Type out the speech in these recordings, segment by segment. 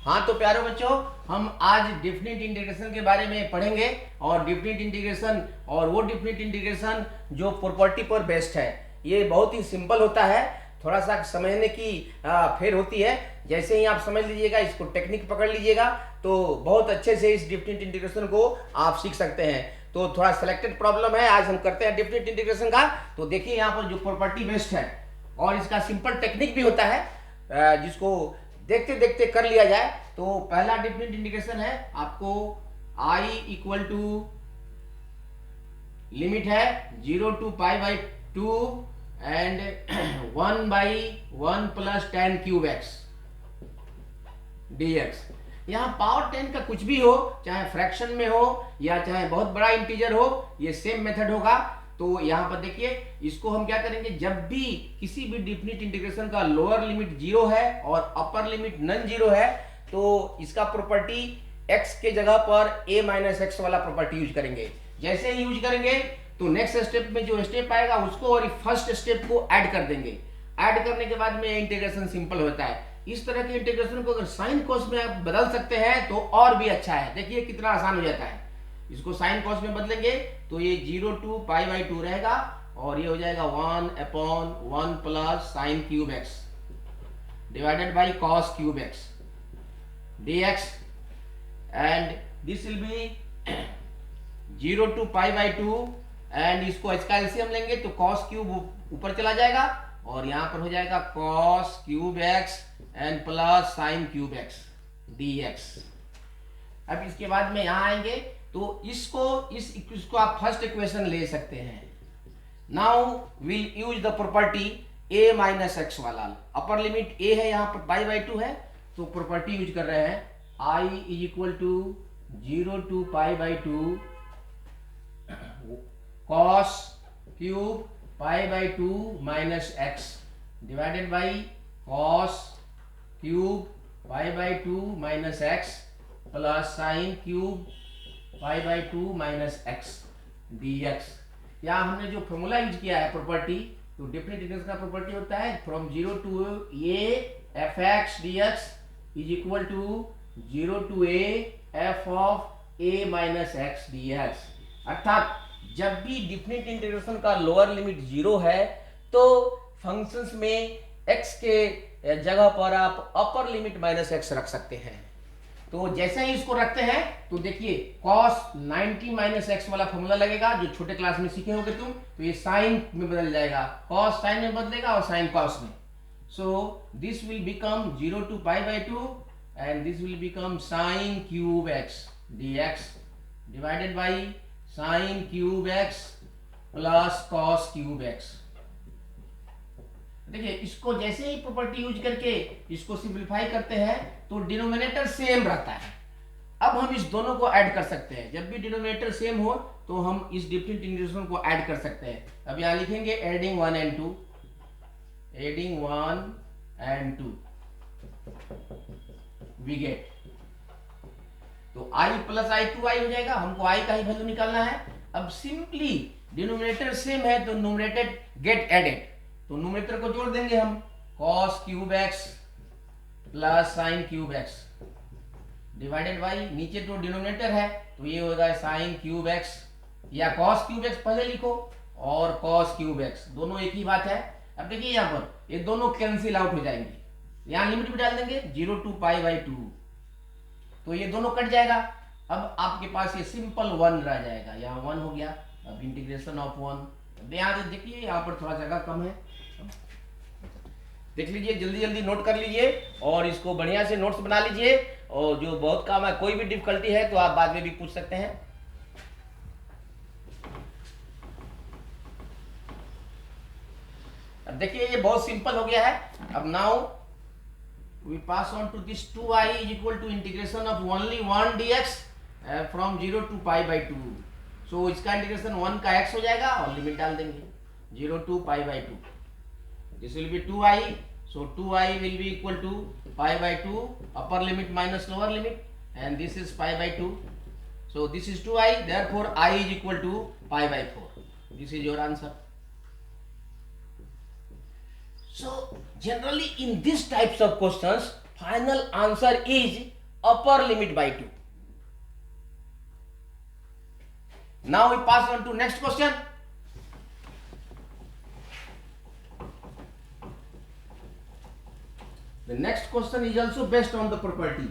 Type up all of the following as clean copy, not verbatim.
हाँ तो प्यारे बच्चों, हम आज डिफिनिट इंटीग्रेशन के बारे में पढ़ेंगे। और डिफिनिट इंटीग्रेशन और वो डिफिनिट इंटीग्रेशन जो प्रॉपर्टी पर बेस्ड है, ये बहुत ही सिंपल होता है। थोड़ा सा समझने की फेर होती है। जैसे ही आप समझ लीजिएगा, इसको टेक्निक पकड़ लीजिएगा, तो बहुत अच्छे से इस डिफिनिट इंटीग्रेशन को आप सीख सकते हैं। तो थोड़ा सिलेक्टेड प्रॉब्लम है, आज हम करते हैं डिफिनिट इंटीग्रेशन का। तो देखिए यहाँ पर जो प्रॉपर्टी बेस्ड है और इसका सिंपल टेक्निक भी होता है, जिसको देखते देखते कर लिया जाए। तो पहला डिफिनिट इंटीग्रेशन है, आपको I इक्वल टू लिमिट है 0 to π/2 and 1/1 + tan cube x dx। यहाँ पावर 10 का कुछ भी हो, चाहे फ्रैक्शन में हो या चाहे बहुत बड़ा इंटीजर हो, ये सेम मेथड होगा। तो यहाँ पर देखिए, इसको हम क्या करेंगे, जब भी किसी भी डिफिनिट इंटीग्रेशन का लोअर लिमिट 0 है और अपर लिमिट नॉन 0 है, तो इसका प्रॉपर्टी x के जगह पर a - x वाला प्रॉपर्टी यूज करेंगे। जैसे ही यूज करेंगे तो नेक्स्ट स्टेप में जो स्टेप आएगा उसको और फर्स्ट स्टेप को ऐड कर देंगे। ऐड करने के बाद में इंटीग्रेशन सिंपल होता है। इस तरह के इंटीग्रेशन को अगर साइन कॉस में आप बदल सकते हैं तो और भी अच्छा है। देखिए कितना आसान हो जाता है। इसको साइन कॉस में बदलेंगे तो ये 0 to π/2 रहेगा और ये हो जाएगा 1/1 + sin cube x divided by cos cube x dx, and this will be 0 to π/2 and इसको इसका एलसीएम लेंगे तो cos क्यूब ऊपर चला जाएगा और यहां पर हो जाएगा cos cube x and plus sin cube x dx। अब इसके बाद में यहां आएंगे तो इसको आप फर्स्ट इक्वेशन ले सकते हैं। Now will use the property a - x वाला। अपर लिमिट a है, यहाँ पर π/2 है, तो प्रॉपर्टी यूज कर रहे हैं I equal to 0 to π/2 cos cube π/2 - x divided by cos cube π/2 - x plus sin क्यूब π/2 - x dx। यहाँ हमने जो फॉर्मूला यूज किया है प्रॉपर्टी, तो डिफिनिट इंटीग्रेशन का प्रॉपर्टी होता है from 0 to a f(x) dx is equal to 0 to a f of a - x dx। अर्थात जब भी डिफिनिट इंटीग्रेशन का लोअर लिमिट 0 है तो फंक्शंस में x के जगह पर आप अपर लिमिट -x रख सकते हैं। तो जैसे ही इसको रखते हैं तो देखिए cos 90 - x वाला फॉर्मूला लगेगा, जो छोटे क्लास में सीखे होगे तुम। तो ये साइन में बदल जाएगा, cos साइन में बदलेगा और साइन cos में। So this will become 0 to π/2 and this will become sin cube x dx divided by sin cube x plus cos cube x। देखिए इसको जैसे ही प्रॉपर्टी यूज करके इसको सिंपलीफाई करते हैं तो डिनोमिनेटर सेम रहता है। अब हम इस दोनों को ऐड कर सकते हैं। जब भी डिनोमिनेटर सेम हो तो हम इस डिफिनिट इंटीग्रेशन को ऐड कर सकते हैं। अब यहां लिखेंगे adding 1 and 2, adding 1 and 2 we get, तो i + i 2i हो जाएगा। हमको i का ही वैल्यू निकालना है। अब सिंपली डिनोमिनेटर सेम है तो न्यूमरेटर गेट एडेड, तो न्यूमरेटर को जोड़ देंगे हम, cos cube x plus sin cube x divided by, नीचे तो डिनोमिनेटर है तो ये होगा sin क्यूब x या cos क्यूब x पहले लिखो और cos क्यूब x, दोनों एक ही बात है। अब देखिए यहाँ पर ये दोनों कैंसिल आउट हो जाएंगे, यहाँ लिमिट भी डाल देंगे 0 to π/2, तो ये दोनों कट जाएगा। अब आपके पास ये सिंपल 1 रह जाएगा, यहाँ 1 हो गया। अब इंटीग्रेशन ऑफ 1, यहाँ देखिए यहाँ पर थोड़ा जगह कम है, देख लीजिए, जल्दी जल्दी नोट कर लीजिए और इसको बढ़िया से नोट्स बना लीजिए। और जो बहुत काम है, कोई भी डिफिकल्टी है तो आप बाद में भी पूछ सकते हैं। अब देखिए ये बहुत सिंपल हो गया है। अब now we pass on to this 2i is equal to integration of only 1 dx from 0 to π/2। So इसका इंटीग्रेशन 1 का x हो जाएगा और लिमिट डाल देंगे 0 to π/2। This will be 2i, so 2i will be equal to π/2 upper limit minus lower limit, and this is π/2, so this is 2i, therefore I is equal to π/4. This is your answer. So generally in these types of questions final answer is upper limit by 2. Now we pass on to next question. The next question is also based on the property.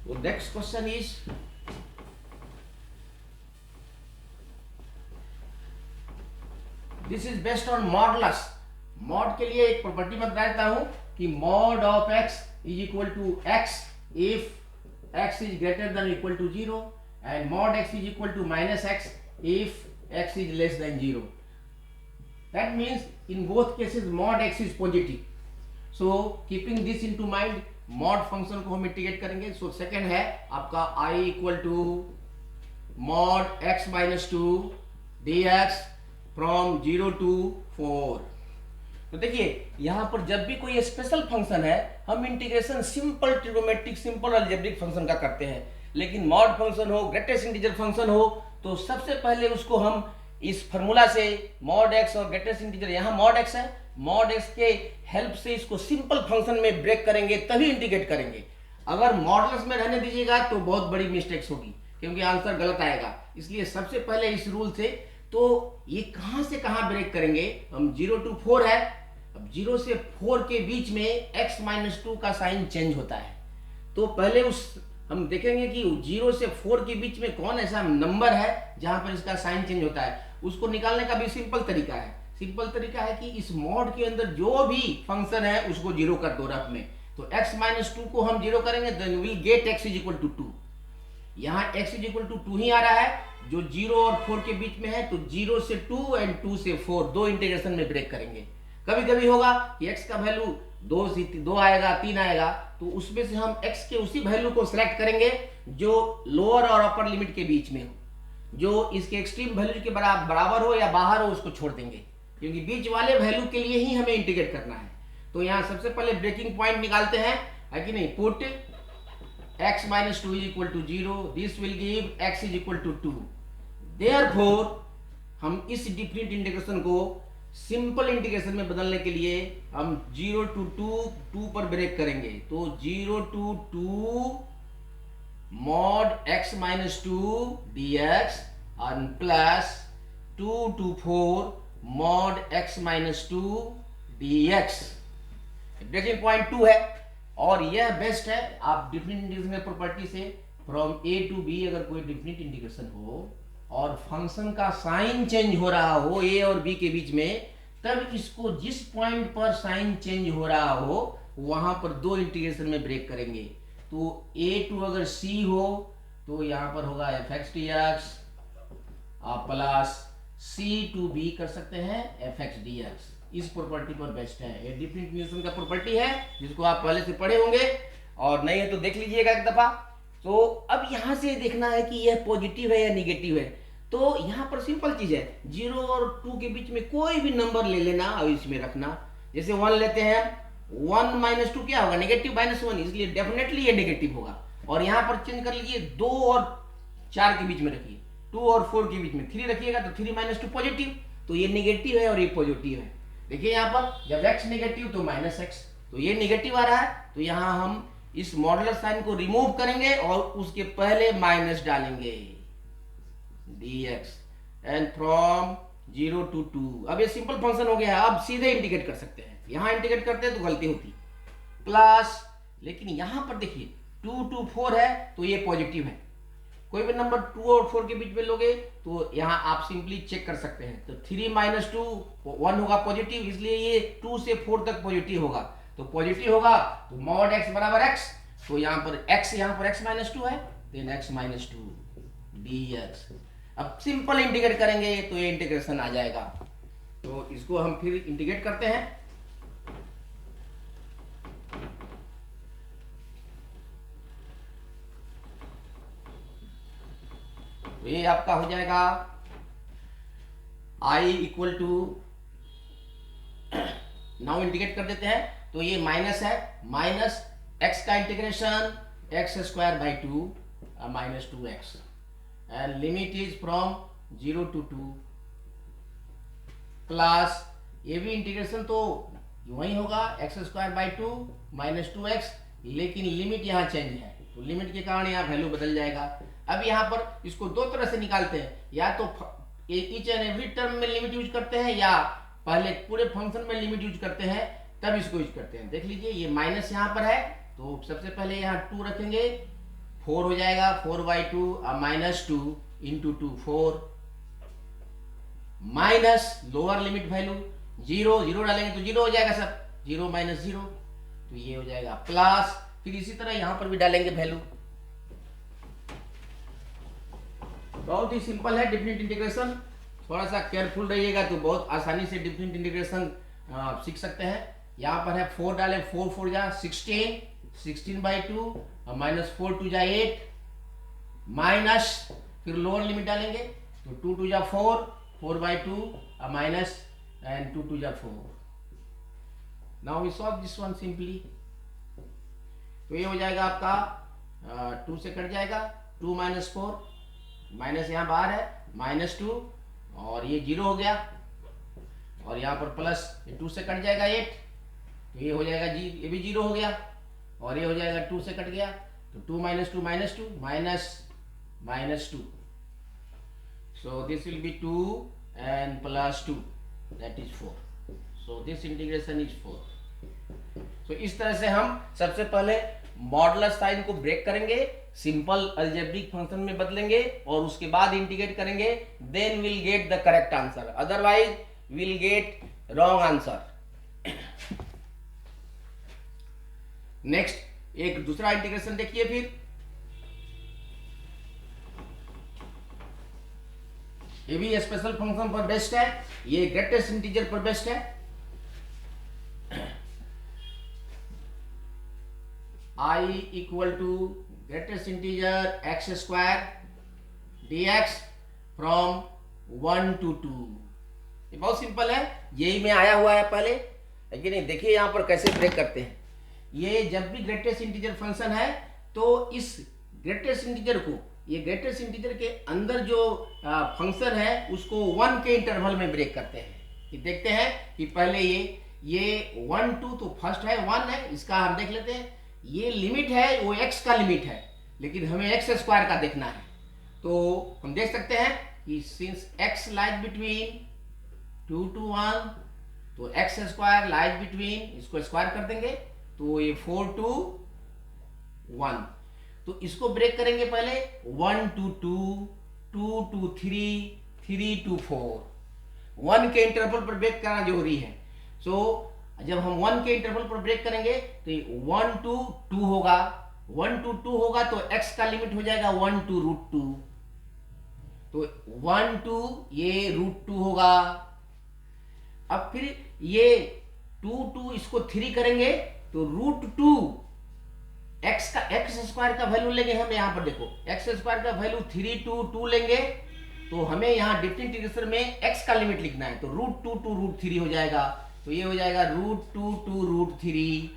So next question is, this is based on modulus. mod के लिए एक property मैं बता देता हूं कि mod of x is equal to x if x is greater than or equal to 0 and mod x is equal to minus x if x is less than 0. That means in both cases mod x is positive. So keeping this into mind, mod function को हम integrate करेंगे. So second है आपका I equal to mod x minus 2 dx from 0 to 4. तो देखिए यहां पर जब भी कोई स्पेशल फंक्शन है हम integration simple trigonometric simple algebraic function का करते हैं, लेकिन मॉड फंक्शन हो ग्रेटेस्ट इंटीजर फंक्शन हो तो सबसे पहले उसको हम इस फॉर्मूला से मॉड एक्स और ग्रेटेस्ट इंटीजर, यहाँ मॉड एक्स है, मॉड एक्स के हेल्प से इसको सिंपल फंक्शन में ब्रेक करेंगे तभी इंटीग्रेट करेंगे. अगर मॉडुलस में रहने दीजिएगा तो बहुत बड़ी मिस्टेक्स होगी क्योंकि आंसर गलत आएगा. इसलिए सबसे पहले इस रूल से तो ये कहां से कहां ब्रेक करेंगे हम. 0 to 4 है. अब 0 से 4 के बीच में x माइनस 2 का साइन चेंज होता है. तो पहले उस हम देखेंगे कि 0 से 4 के बीच में कौन ऐसा नंबर है जहां पर इसका साइन चेंज होता है. उसको निकालने का भी सिंपल तरीका है. सिंपल तरीका है कि इस मॉड के अंदर जो भी फंक्शन है उसको 0 कर दो रफ में. तो x माइनस 2 को हम 0 करेंगे then will get x is equal to 2. यहाँ x इज इक्वल टू 2 ही आ रहा है जो 0 और 4 के बीच में है. तो 0 से 2 एंड 2 से 4 दो इंटीग्रेशन में ब्रेक करेंगे. कभी कभी होगा कि x का वैल्यू 2 आएगा 3 आएगा तो उसमें से हम x के उसी वैल्यू को सिलेक्ट करेंगे जो लोअर और अपर लिमिट के बीच में हो, जो इसके एक्सट्रीम वैल्यू के बराबर हो या बाहर हो उसको छोड़ देंगे क्योंकि बीच वाले वैल्यू के लिए ही हमें इंटीग्रेट करना है. तो यहाँ सबसे पहले ब्रेकिंग पॉइंट निकालते हैं, है कि नहीं. Put x minus 2 is equal to 0. This will give x is equal to 2. Therefore हम इस डिफरेंट इंटीग्रेशन को सिंपल इंटीग्रेशन में बदलने के लिए हम 0 to 2 पर ब्रेक करेंगे. तो 0 to 2 mod x minus 2 dx और plus 2 to 4 mod x minus 2 dx. Breaking point 2 है और यह बेस्ट है. आप डिफरेंट इंटीग्रेशन प्रॉपर्टी से फ्रॉम a टू b अगर कोई डिफरेंट इंटीग्रेशन हो और फंक्शन का साइन चेंज हो रहा हो a और b के बीच में, तब इसको जिस पॉइंट पर साइन चेंज हो रहा हो वहां पर दो इंटीग्रेशन में ब्रेक करेंगे. तो a टू अगर c हो तो यहां पर होगा fx dx plus c to b कर सकते हैं fx dx. इस प्रॉपर्टी पर बेस्ट है. ये डिफरेंट इंटीग्रेशन का प्रॉपर्टी है जिसको आप पहले से पढ़े होंगे और नहीं है तो देख लीजिएगा एक दफा. तो अब यहां से देखना है कि यह पॉजिटिव है या निगेटिव है. तो यहां पर सिंपल चीज है 0 और 2 के बीच में कोई भी नंबर ले लेना और इसमें रखना. जैसे 1 लेते हैं, 1 माइनस 2 क्या होगा नेगेटिव -1, इसलिए डेफिनेटली ये नेगेटिव होगा. और यहां पर चेंज कर लीजिए 2 और 4 के बीच में रखिए, 2 और 4 के बीच में 3 रखिएगा तो 3 माइनस 2 पॉजिटिव. तो ये नेगेटिव है और ये पॉजिटिव है. देखिए यहाँ पर जब x नेगेटिव तो माइनस x, तो ये नेगेटिव आ रहा है. तो यहाँ हम इस मॉडुलर साइन को रिमूव करेंगे और उसके पहले माइनस डालेंगे dx एंड फ्रॉम 0 to 2. अब ये सिंपल फंक्शन हो गया है. अब सीधे इंटीग्रेट कर सकते हैं. यहाँ इंटीग्रेट करते हैं तो गलती होती प्लस, लेकिन यहाँ पर देखिए 2 to 4 है तो ये पॉजिटिव है. कोई भी नंबर 2 और 4 के बीच में लोगे तो यहाँ आप सिंपली चेक कर सकते हैं. तो 3 माइनस 2 1 होगा पॉजिटिव, इसलिए ये 2 से 4 तक पॉजिटिव होगा. तो पॉजिटिव होगा तो मॉड x बराबर x. तो यहाँ पर x माइनस 2 है देन x माइनस 2 dx. अब सिंपल इंटीग्रेट करेंगे तो ये इंटीग्रेशन आ जाएगा. तो इसको हम फिर इंटीग्रेट करते हैं. ये आपका हो जाएगा I equal to, now integrate कर देते हैं. तो ये माइनस है, माइनस x का integration x square by 2 minus 2x and limit is from 0 to 2 plus ये भी इंटीग्रेशन तो वही होगा x square by 2 minus 2x, लेकिन लिमिट यहाँ चेंज है तो लिमिट के कारण यहाँ वैल्यू बदल जाएगा। अब यहाँ पर इसको दो तरह से निकालते हैं, या तो ईच एंड एवरी टर्म में लिमिट यूज करते हैं, या पहले पूरे फंक्शन में लिमिट यूज करते हैं तब इसको यूज करते हैं। देख लीजिए ये माइनस यहाँ पर है तो सबसे पहले यहाँ 2 रखेंगे, 4 हो जाएगा, 4/2 minus 2 into 2 4, minus lower limit value 0 0 डालेंगे तो 0 हो जाएगा सब, 0 माइनस 0 तो ये हो जाएगा प्लस, फिर इसी तरह यहां पर भी डालेंगे वैल्यू। बहुत ही सिंपल है डिफरेंट इंटीग्रेशन, थोड़ा सा केयरफुल रहिएगा तो बहुत आसानी से डिफरेंट इंटीग्रेशन सीख सकते हैं। यहाँ पर है 4 डालें, 4 4 जा 16, 16/2 और माइनस 4 2 जा 8, माइनस फिर लोअर लिमिट डालेंगे तो 2 2 जा 4, 4/2 और माइनस एंड 2 2 जा 4। Now we solve this one simply, तो ये हो जाएगा आपका 2 से कट जाएगा, 2 माइनस 4, माइनस यहाँ बाहर है -2 और ये 0 हो गया, और यहाँ पर प्लस 2 से कट जाएगा 8 तो ये हो जाएगा जी, ये भी 0 हो गया, और ये हो जाएगा 2 से कट गया तो 2 minus 2 minus 2, so this will be 2 and plus 2 that is 4, so this integration is 4। तो इस तरह से हम सबसे पहले मॉडुलस साइन को ब्रेक करेंगे, सिंपल अलजेब्रिक फंक्शन में बदलेंगे और उसके बाद इंटीग्रेट करेंगे, then will get the correct answer, otherwise will get wrong answer. Next एक दूसरा इंटीग्रेशन देखिए, फिर ये भी स्पेशल फंक्शन पर बेस्ड है, ये ग्रेटेस्ट इंटीजर पर बेस्ड है। I equal to greatest integer x square dx फ्रॉम 1 to 2। ये बहुत सिंपल है, यही में आया हुआ है पहले, लेकिन नहीं देखिए यहाँ पर कैसे ब्रेक करते हैं। ये जब भी ग्रेटेस्ट इंटीजर फंक्शन है तो इस ग्रेटेस्ट इंटीजर को, ये ग्रेटेस्ट इंटीजर के अंदर जो फंक्शन है उसको 1 के इंटरवल में ब्रेक करते हैं। ये देखते हैं कि पहले ये 1 2 तो फर्स्ट है 1 है, इसका हम देख लेते हैं, ये लिमिट है वो x का लिमिट है, लेकिन हमें एक्स स्क्वायर का देखना है, तो हम देख सकते हैं कि since x lies between 2 to 1 तो एक्स स्क्वायर लाइज बिटवीन, इसको स्क्वायर कर देंगे तो ये 4 to 1, तो इसको ब्रेक करेंगे पहले 1 to 2, 2 to 3, 3 to 4, 1 के इंटरवल पर ब्रेक करना जरूरी है। सो जब हम 1 के इंटरवल पर ब्रेक करेंगे तो 1 to 2 होगा, 1 to 2 होगा तो x का लिमिट हो जाएगा 1 to √2, तो 1 to ये √2 होगा। अब फिर ये 2 to इसको 3 करेंगे तो √2 x का एक्स स्क्वायर का वैल्यू लेंगे हम, यहाँ पर देखो एक्स स्क्वायर का वैल्यू 3 to 2 लेंगे, तो हमें यहाँ डिफरेंट इंटीग्रेशन में x का लिमिट लिखना है, तो √2 to √3 हो जाएगा, तो ये हो जाएगा √2 to √3।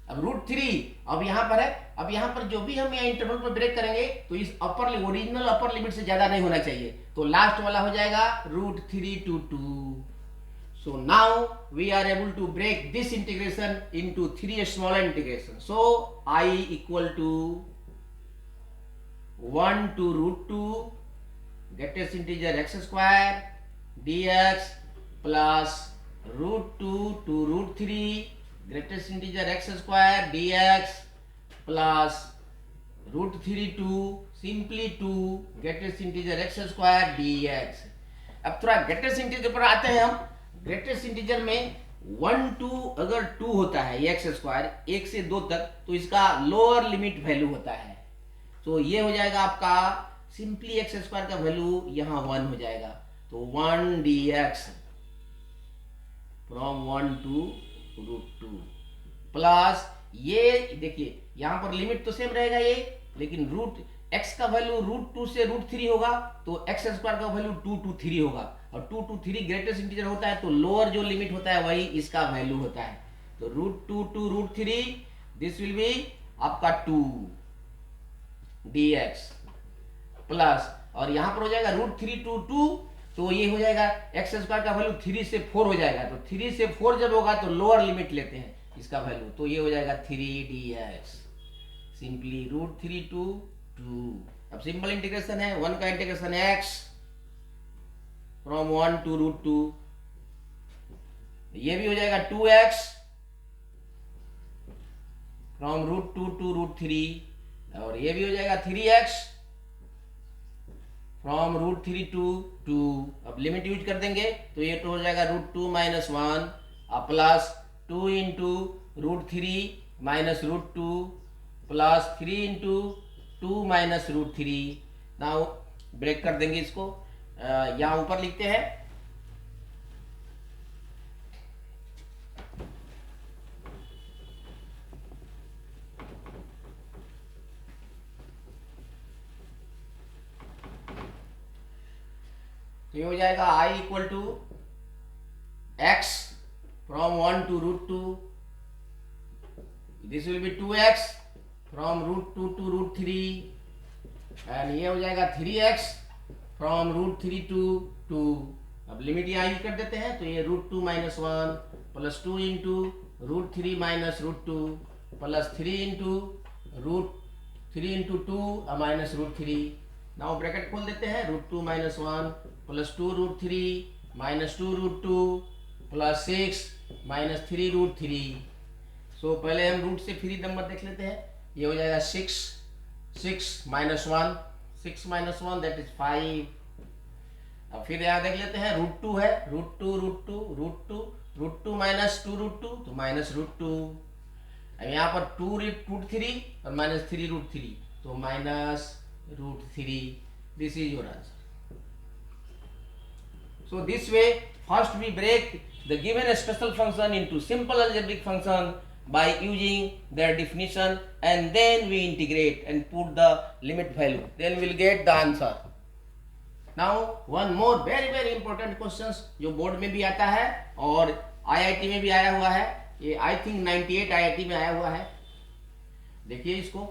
अब √3 अब यहाँ पर है, अब यहाँ पर जो भी हम यहाँ इंटरवल पर ब्रेक करेंगे तो इस अपर ओरिजिनल अपर लिमिट से ज्यादा नहीं होना चाहिए, तो लास्ट वाला हो जाएगा √3 to 2। So now we are able to break this integration into 3 smaller integrations. So I equal to 1 to √2 greatest integer x square dx plus √2 to √3 greatest integer x square dx plus √3 to simply 2 greatest integer x square dx। अब थोड़ा greatest integer पर आते हैं हम। Greatest integer में 1 to अगर 2 होता है ये एक्स स्क्वायर 1 से 2 तक, तो इसका लोअर लिमिट वैल्यू होता है, तो ये हो जाएगा आपका सिंपली एक्स स्क्वायर का वैल्यू यहाँ 1 हो जाएगा, तो 1 dx फ्रॉम 1 to √2 प्लस ये देखिए यहाँ पर लिमिट तो सेम रहेगा ये, लेकिन x का वैल्यू √2 से √3 होगा तो एक्स स्क्वायर का वैल्यू 2 to 3 होगा, और 2 to 3 ग्रेटेस्ट इंटीजर होता है तो लोअर जो लिमिट होता है वही इसका वैल्यू होता है, तो √2 to √3 दिस विल बी आपका 2 dx प्लस, और यहां पर हो जाएगा √3 to 2 तो ये हो जाएगा एक्स स्क्वायर का वैल्यू 3 से 4 हो जाएगा। तो 3 से 4 जब होगा तो लोअर लिमिट लेते हैं इसका वैल्यू, तो ये हो जाएगा 3dx सिंपली √3 to 2। अब सिंपल इंटीग्रेशन है, 1 का इंटीग्रेशन है x फ्रॉम 1 to √2, ये भी हो जाएगा 2x फ्रॉम √2 to √3, और ये भी हो जाएगा 3x फ्रॉम √3 to 2। अब लिमिट यूज कर देंगे तो ये तो हो जाएगा √2 - 1 plus 2 into √3 - √2 plus 3 into 2 - √3। Now break कर देंगे इसको, यहाँ ऊपर लिखते हैं तो ये हो जाएगा I = x from 1 to √2, this will B 2x from √2 to √3, and ये हो जाएगा 3x फ्रॉम √3 to 2। अब लिमिट यहाँ यूज कर देते हैं तो ये √2 - 1 plus 2 into √3 - √2 plus 3 into √3 into 2 -√3। Now bracket खोल देते हैं, √2 - 1 प्लस 2 √3 - 2 √2 प्लस 6 - 3 √3। सो पहले हम रूट से फ्री नंबर देख लेते हैं, ये हो जाएगा 6 - 1 दैट इज 5। अब फिर यहाँ देख लेते हैं √2 है, √2 माइनस 2 √2 तो -√2। अब यहाँ पर 2 √3 और -3 √3 तो -√3। This is your answer. So this way, first we break the given special function into simple algebraic function by using their definition, and then we integrate and put the limit value. Then we'll get the answer. Now one more very important questions जो board में भी आता है और IIT में भी आया हुआ है, ये I think 98 IIT में आया हुआ है। देखिए इसको,